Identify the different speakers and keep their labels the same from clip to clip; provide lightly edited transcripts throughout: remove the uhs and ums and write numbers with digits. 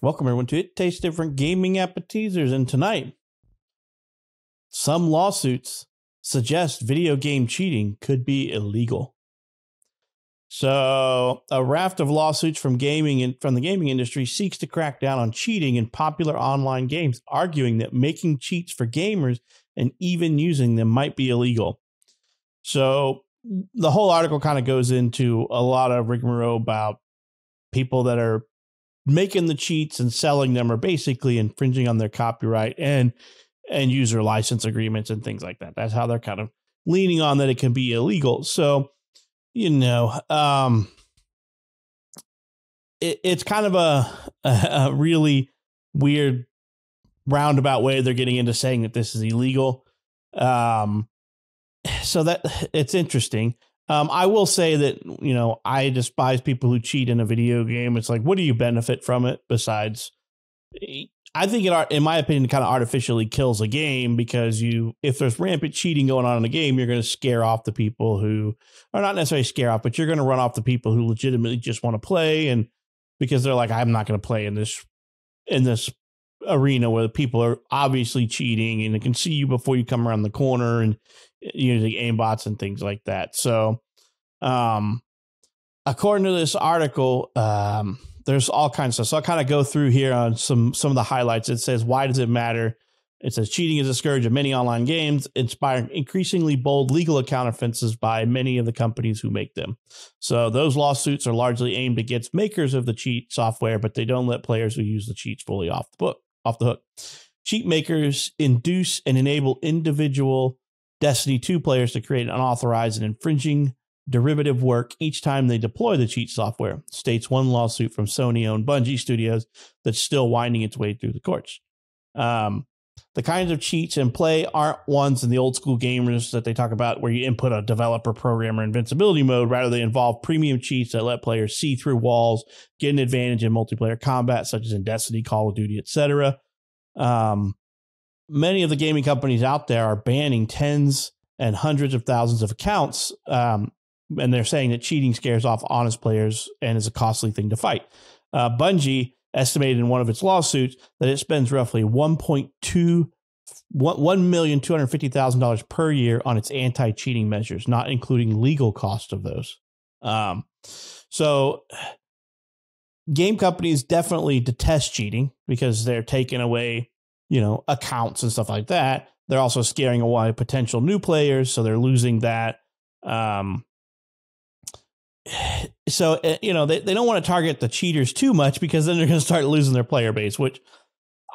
Speaker 1: Welcome everyone to It Tastes Different Gaming Appetizers, and tonight, some lawsuits suggest video game cheating could be illegal. So, a raft of lawsuits from the gaming industry seeks to crack down on cheating in popular online games, arguing that making cheats for gamers and even using them might be illegal. So, the whole article kind of goes into a lot of rigmarole about people that are making the cheats and selling them are basically infringing on their copyright and user license agreements and things like that. That's how they're kind of leaning on that it can be illegal. So, it's kind of a really weird roundabout way they're getting into saying that this is illegal. So that it's interesting. I will say that, I despise people who cheat in a video game. It's like, what do you benefit from it besides? I think in my opinion, it kind of artificially kills a game because if there's rampant cheating going on in a game, you're going to scare off the people who are not necessarily scare off, but you're going to run off the people who legitimately just want to play. And because they're like, I'm not going to play in this arena where the people are obviously cheating and they can see you before you come around the corner and using aimbots and things like that. So, according to this article, there's all kinds of stuff. So I'll kind of go through here on some of the highlights. It says, why does it matter? It says cheating is a scourge of many online games, inspiring increasingly bold legal account offenses by many of the companies who make them. So those lawsuits are largely aimed against makers of the cheat software, but they don't let players who use the cheats fully off the hook. Cheat makers induce and enable individual Destiny 2 players to create unauthorized and infringing derivative work each time they deploy the cheat software, states one lawsuit from Sony-owned Bungie Studios that's still winding its way through the courts. The kinds of cheats in play aren't ones in the old school gamers that they talk about where you input a developer programmer invincibility mode. Rather, they involve premium cheats that let players see through walls, get an advantage in multiplayer combat, such as in Destiny, Call of Duty, etc. Many of the gaming companies out there are banning tens and hundreds of thousands of accounts, and they're saying that cheating scares off honest players and is a costly thing to fight. Bungie estimated in one of its lawsuits that it spends roughly $1,250,000 per year on its anti-cheating measures, not including legal cost of those. So game companies definitely detest cheating because they're taking away accounts and stuff like that. They're also scaring away potential new players, so they're losing that. So, they don't want to target the cheaters too much because then they're going to start losing their player base, which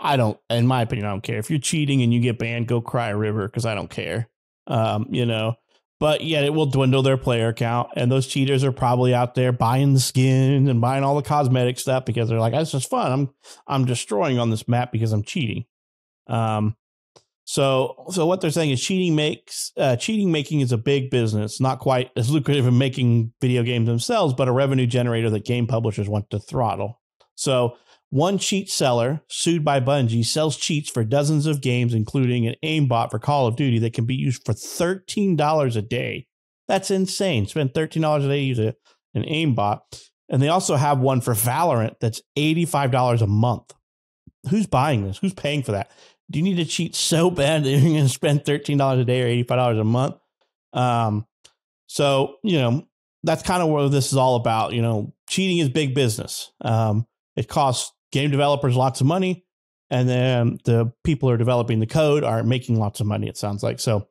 Speaker 1: in my opinion, I don't care. If you're cheating and you get banned, go cry a river because I don't care. But yet it will dwindle their player count. And those cheaters are probably out there buying the skin and buying all the cosmetic stuff because they're like, that's just fun. I'm destroying on this map because I'm cheating. So what they're saying is cheating making is a big business, not quite as lucrative in making video games themselves, but a revenue generator that game publishers want to throttle. So one cheat seller sued by Bungie sells cheats for dozens of games, including an aimbot for Call of Duty that can be used for $13 a day. That's insane. Spend $13 a day to use an aimbot. And they also have one for Valorant that's $85 a month. Who's buying this? Who's paying for that? Do you need to cheat so bad that you're going to spend $13 a day or $85 a month? So, that's kind of what this is all about. Cheating is big business. It costs game developers lots of money, and then the people who are developing the code are making lots of money, it sounds like. So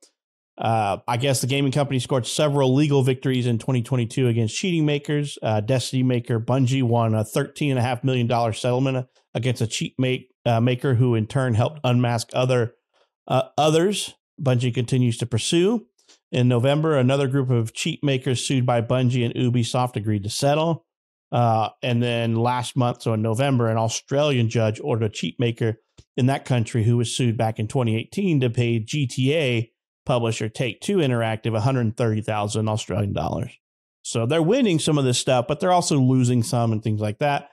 Speaker 1: I guess the gaming company scored several legal victories in 2022 against cheating makers. Destiny maker Bungie won a $13.5 million settlement against a cheat maker who in turn helped unmask others. Bungie continues to pursue. In November, another group of cheat makers sued by Bungie and Ubisoft agreed to settle. And then last month, so in November, an Australian judge ordered a cheat maker in that country who was sued back in 2018 to pay GTA publisher Take-Two Interactive 130,000 Australian dollars. So they're winning some of this stuff, but they're also losing some and things like that.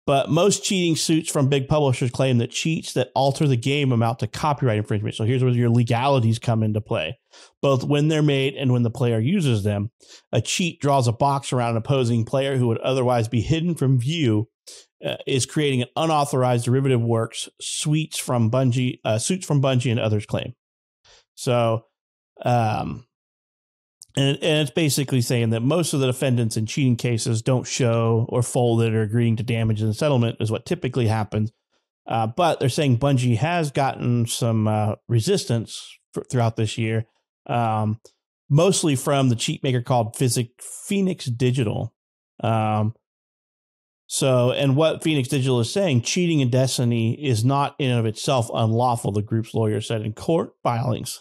Speaker 1: But most cheating suits from big publishers claim that cheats that alter the game amount to copyright infringement. So here's where your legalities come into play, both when they're made and when the player uses them. A cheat draws a box around an opposing player who would otherwise be hidden from view is creating an unauthorized derivative works suits from Bungie and others claim. So, and it's basically saying that most of the defendants in cheating cases don't show or folded or agreeing to damage in the settlement is what typically happens. But they're saying Bungie has gotten some resistance throughout this year, mostly from the cheat maker called Phoenix Digital. And what Phoenix Digital is saying, cheating in Destiny is not in and of itself unlawful, the group's lawyer said in court filings.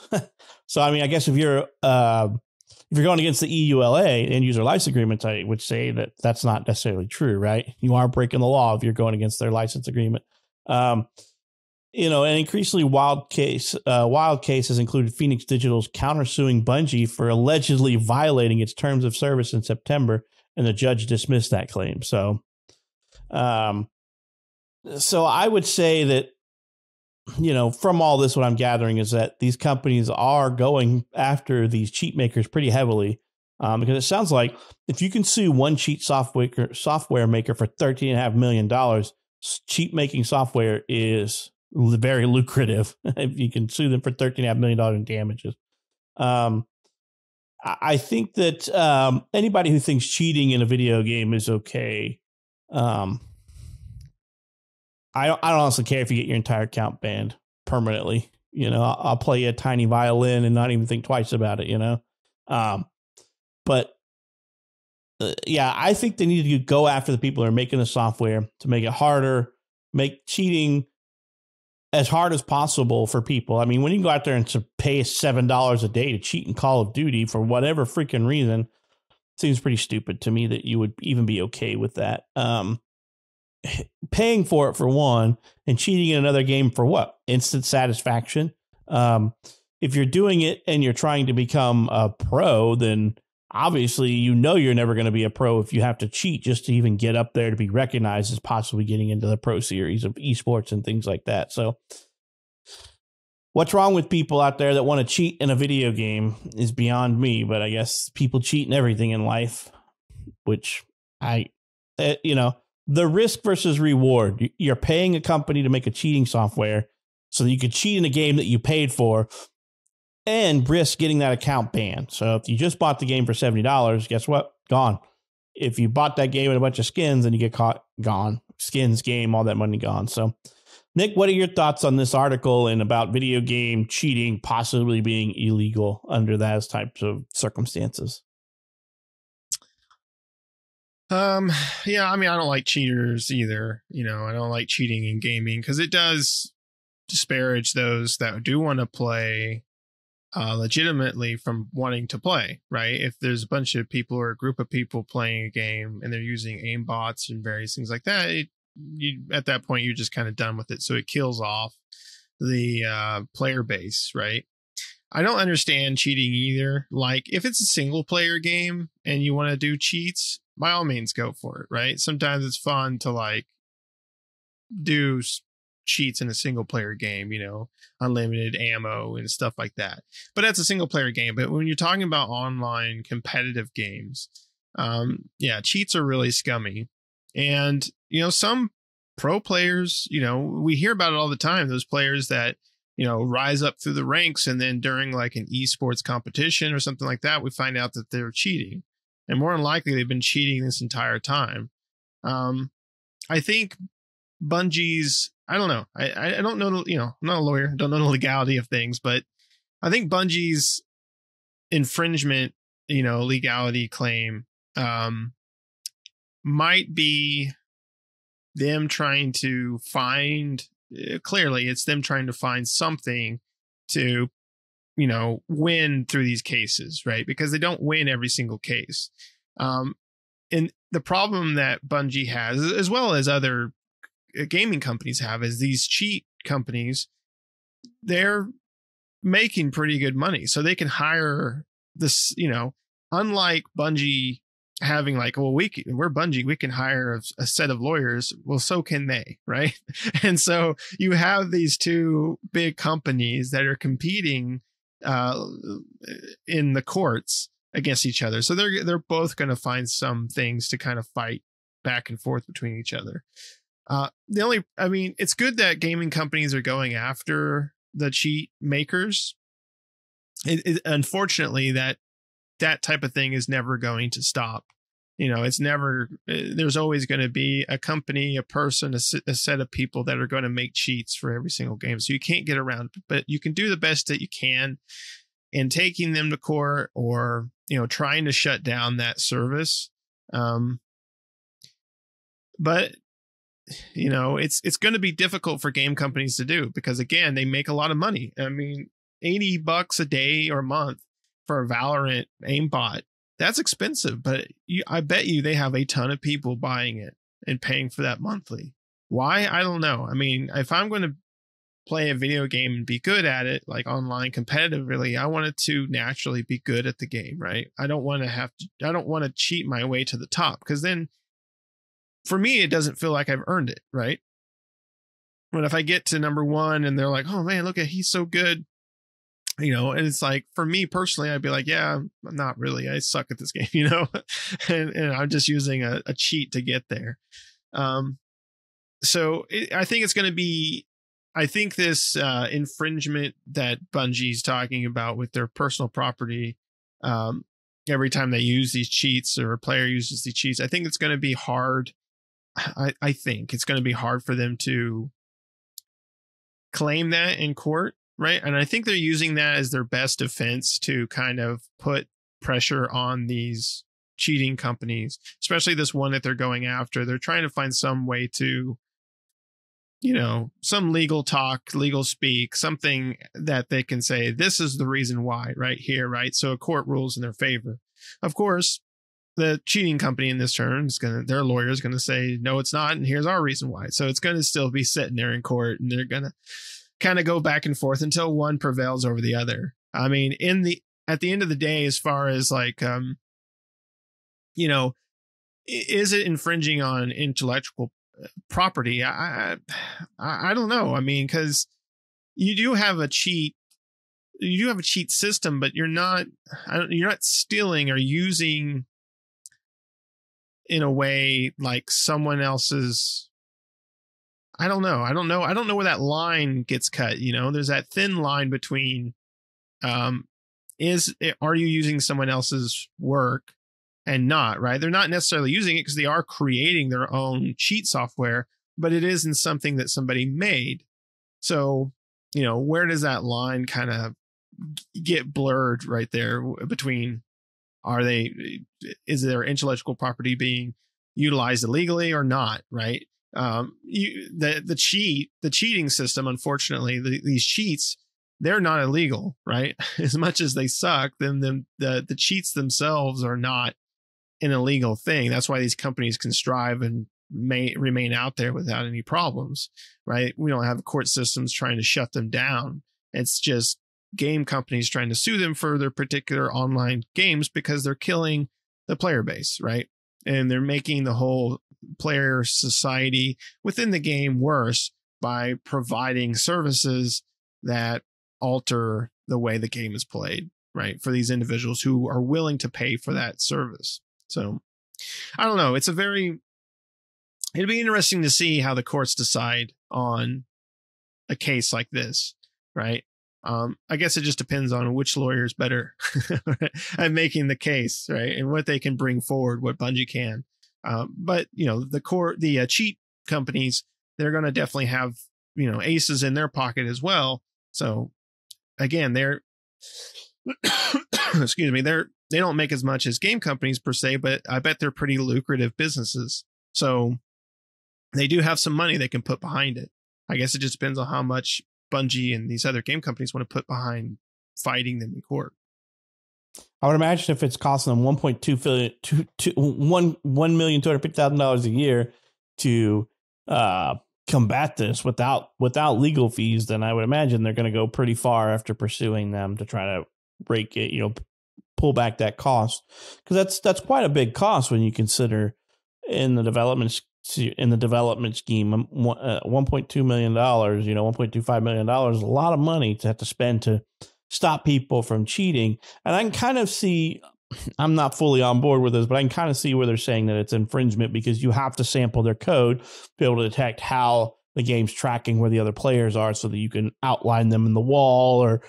Speaker 1: So, I mean, I guess if you're going against the EULA, end user license agreements, I would say that that's not necessarily true, right? You are breaking the law if you're going against their license agreement. An increasingly wild cases included Phoenix Digital's countersuing Bungie for allegedly violating its terms of service in September, and the judge dismissed that claim. So I would say that, from all this, what I'm gathering is that these companies are going after these cheat makers pretty heavily, because it sounds like if you can sue one cheat software maker for $13.5 million, cheat making software is very lucrative. If you can sue them for $13.5 million in damages. I think that anybody who thinks cheating in a video game is okay, I don't honestly care if you get your entire account banned permanently. I'll play a tiny violin and not even think twice about it, But I think they need to go after the people who are making the software to make it harder, make cheating as hard as possible for people. I mean, when you can go out there and to pay $7 a day to cheat in Call of Duty for whatever freaking reason, it seems pretty stupid to me that you would even be okay with that. Paying for it for one, and cheating in another game for what? Instant satisfaction. If you're doing it and you're trying to become a pro, then obviously you're never going to be a pro if you have to cheat just to even get up there to be recognized as possibly getting into the pro series of esports and things like that. So what's wrong with people out there that want to cheat in a video game is beyond me, but I guess people cheat in everything in life, which the risk versus reward. You're paying a company to make a cheating software so that you could cheat in a game that you paid for and risk getting that account banned. So if you just bought the game for $70, guess what? Gone. If you bought that game with a bunch of skins and you get caught, gone. Skins, game, all that money gone. So, Nick, what are your thoughts on this article and about video game cheating possibly being illegal under those types of circumstances?
Speaker 2: I mean, I don't like cheaters either. I don't like cheating in gaming because it does disparage those that do want to play legitimately from wanting to play, right? If there's a bunch of people or a group of people playing a game and they're using aim bots and various things like that, at that point, you're just kind of done with it. So it kills off the player base, right? I don't understand cheating either. Like, if it's a single player game and you want to do cheats, by all means go for it, right? Sometimes it's fun to like do cheats in a single player game, unlimited ammo and stuff like that. But that's a single player game. But when you're talking about online competitive games, cheats are really scummy. And, some pro players, we hear about it all the time. Those players that, rise up through the ranks, and then during like an esports competition or something like that, we find out that they're cheating. And more than likely, they've been cheating this entire time. I think Bungie's, I don't know. I don't know, I'm not a lawyer, don't know the legality of things, but I think Bungie's infringement, legality claim might be them trying to find, clearly it's them trying to find something to, win through these cases, right? Because they don't win every single case. And the problem that Bungie has, as well as other gaming companies have, is these cheat companies, they're making pretty good money. So they can hire this, unlike Bungie having like, well, we're Bungie, we can hire a set of lawyers. Well, so can they, right? And so you have these two big companies that are competing in the courts against each other. So they're both going to find some things to kind of fight back and forth between each other. It's good that gaming companies are going after the cheat makers. Unfortunately, that type of thing is never going to stop. It's never, there's always going to be a company, a person, a set of people that are going to make cheats for every single game. So you can't get around it, but you can do the best that you can in taking them to court or, trying to shut down that service. But it's going to be difficult for game companies to do because, again, they make a lot of money. I mean, $80 a day or a month for a Valorant aimbot, that's expensive, but I bet you they have a ton of people buying it and paying for that monthly. Why? I don't know. I mean, if I'm going to play a video game and be good at it, like online competitively, I want it to naturally be good at the game, right? I don't want to cheat my way to the top, because then for me, it doesn't feel like I've earned it, right? But if I get to number one and they're like, oh man, look at, he's so good, and it's like, for me personally, I'd be like, yeah, I'm not really, I suck at this game, and I'm just using a cheat to get there. So I think it's going to be, I think this infringement that Bungie's talking about with their personal property, every time they use these cheats or a player uses these cheats, I think it's going to be hard. I think it's going to be hard for them to claim that in court, right? And I think they're using that as their best defense to kind of put pressure on these cheating companies, especially this one that they're going after. They're trying to find some way to, some legal talk, legal speak, something that they can say, this is the reason why right here, right? So a court rules in their favor. Of course, the cheating company in this term their lawyer is going to say, no, it's not. And here's our reason why. So it's going to still be sitting there in court, and they're going to kind of go back and forth until one prevails over the other. I mean, at the end of the day, as far as like, is it infringing on intellectual property? I don't know. I mean, because you do have a cheat system, but you're not stealing or using in a way like someone else's. I don't know where that line gets cut. There's that thin line between, are you using someone else's work and not, right? They're not necessarily using it because they are creating their own cheat software, but it isn't something that somebody made. So, where does that line kind of get blurred right there between, is their intellectual property being utilized illegally or not, right? The cheating system, unfortunately, these cheats, they're not illegal, right? As much as they suck, then the cheats themselves are not an illegal thing. That's why these companies can strive and may remain out there without any problems, right? We don't have court systems trying to shut them down. It's just game companies trying to sue them for their particular online games because they're killing the player base, right? And they're making the whole player society within the game worse by providing services that alter the way the game is played, right? For these individuals who are willing to pay for that service. So I don't know. It'd be interesting to see how the courts decide on a case like this, right? I guess it just depends on which lawyer is better at making the case, right? And what they can bring forward, what Bungie can. But the cheat companies, they're going to definitely have, aces in their pocket as well. So again, they're, excuse me, they don't make as much as game companies per se, but I bet they're pretty lucrative businesses. So they do have some money they can put behind it. I guess it just depends on how much Bungie and these other game companies want to put behind fighting them in court.
Speaker 1: I would imagine if it's costing them $1,250,000 a year to combat this without legal fees, then I would imagine they're going to go pretty far after pursuing them to try to rake it, pull back that cost, because that's quite a big cost when you consider in the development scheme, $1.2 million, $1.25 million, a lot of money to have to spend to stop people from cheating. And I can kind of see I'm not fully on board with this, but I can kind of see where they're saying that it's infringement because you have to sample their code to be able to detect how the game's tracking where the other players are so that you can outline them in the wall or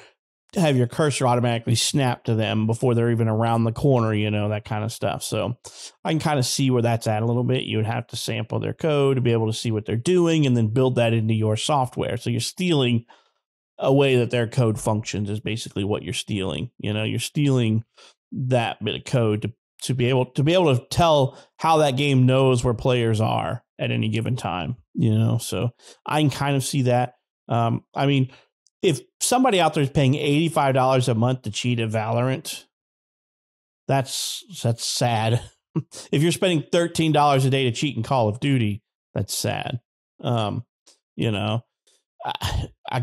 Speaker 1: have your cursor automatically snap to them before they're even around the corner, that kind of stuff. So I can kind of see where that's at a little bit. You would have to sample their code to be able to see what they're doing and then build that into your software. So you're stealing a way that their code functions is basically what you're stealing. You're stealing that bit of code to be able to tell how that game knows where players are at any given time, so I can kind of see that. I mean, if somebody out there is paying $85 a month to cheat at Valorant, that's sad. If you're spending $13 a day to cheat in Call of Duty, that's sad. I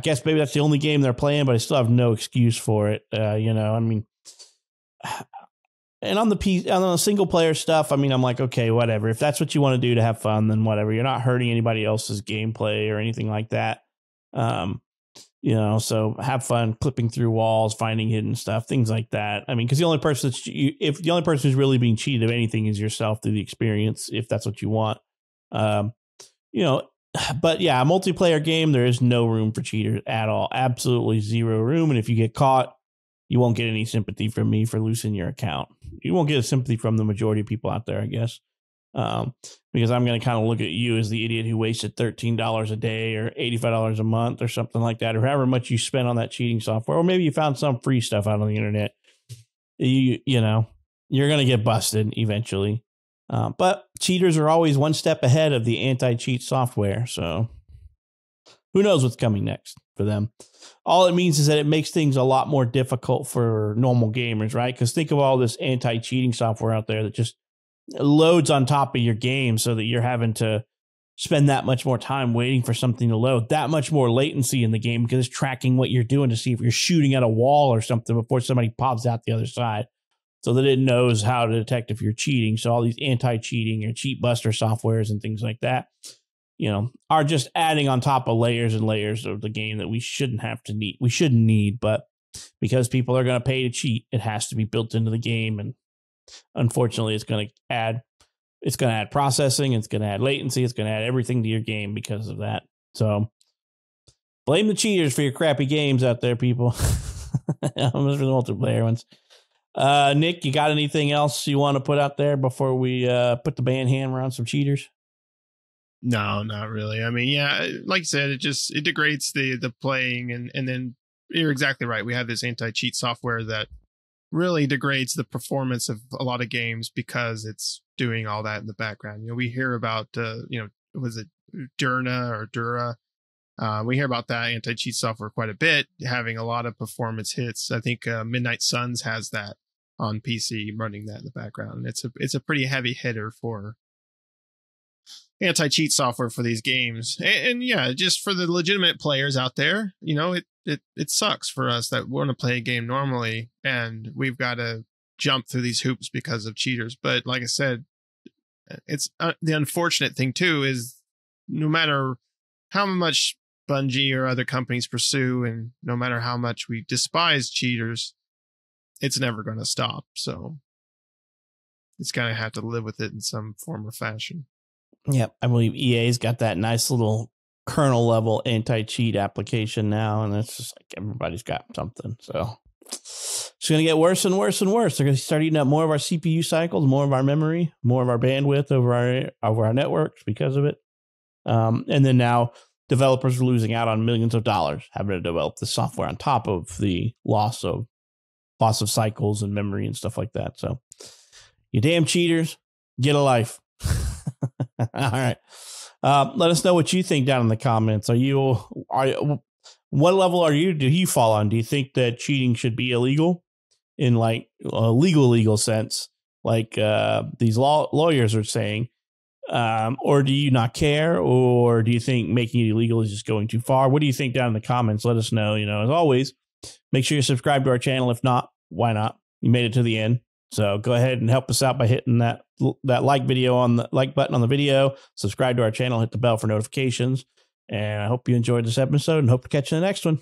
Speaker 1: guess maybe that's the only game they're playing, but I still have no excuse for it. I mean, and on the single player stuff, I mean, I'm like, okay, whatever. If that's what you want to do to have fun, then whatever. You're not hurting anybody else's gameplay or anything like that. So have fun clipping through walls, finding hidden stuff, things like that. I mean, because the only person who's really being cheated of anything is yourself through the experience, if that's what you want. But yeah, a multiplayer game, there is no room for cheaters at all. Absolutely zero room. And if you get caught, you won't get any sympathy from me for losing your account. You won't get a sympathy from the majority of people out there, I guess. Because I'm going to kind of look at you as the idiot who wasted $13 a day or $85 a month or something like that, or however much you spent on that cheating software, or maybe you found some free stuff out on the internet. You're going to get busted eventually. But cheaters are always one step ahead of the anti-cheat software. So who knows what's coming next for them? All it means is that it makes things a lot more difficult for normal gamers, right? Because think of all this anti-cheating software out there that just loads on top of your game so that you're having to spend that much more time waiting for something to load, that much more latency in the game because it's tracking what you're doing to see if you're shooting at a wall or something before somebody pops out the other side, so that it knows how to detect if you're cheating. So all these anti-cheating or cheat buster softwares and things like that, are just adding on top of layers and layers of the game that we shouldn't need, but because people are going to pay to cheat, it has to be built into the game. And unfortunately, it's going to add processing, it's going to add latency, it's going to add everything to your game because of that. So blame the cheaters for your crappy games out there, people. Almost for the multiplayer ones. Nick, you got anything else you want to put out there before we put the ban hammer on some cheaters?
Speaker 2: No, not really. I mean, yeah, like you said, it degrades the playing, and then you're exactly right. We have this anti-cheat software that really degrades the performance of a lot of games because it's doing all that in the background. We hear about was it Dura? We hear about that anti-cheat software quite a bit, having a lot of performance hits. I think Midnight Suns has that on PC running that in the background. It's a pretty heavy hitter for anti-cheat software for these games. And yeah, just for the legitimate players out there, it sucks for us that want to play a game normally and we've got to jump through these hoops because of cheaters. But like I said, it's the unfortunate thing too is no matter how much Bungie or other companies pursue, and no matter how much we despise cheaters, it's never going to stop. So it's going to have to live with it in some form or fashion.
Speaker 1: Yep, I believe EA's got that nice little kernel level anti-cheat application now, and it's just like everybody's got something. So it's going to get worse and worse and worse. They're going to start eating up more of our CPU cycles, more of our memory, more of our bandwidth over our networks because of it. And then now developers are losing out on millions of dollars having to develop the software on top of the loss of cycles and memory and stuff like that. So you damn cheaters, get a life. All right. Let us know what you think down in the comments. What level do you fall on? Do you think that cheating should be illegal in like a legal sense, like these lawyers are saying? Or do you not care? Or do you think making it illegal is just going too far? What do you think down in the comments? Let us know. As always, make sure you subscribe to our channel. If not, why not? You made it to the end. So go ahead and help us out by hitting that like button on the video, subscribe to our channel, hit the bell for notifications. And I hope you enjoyed this episode and hope to catch you in the next one.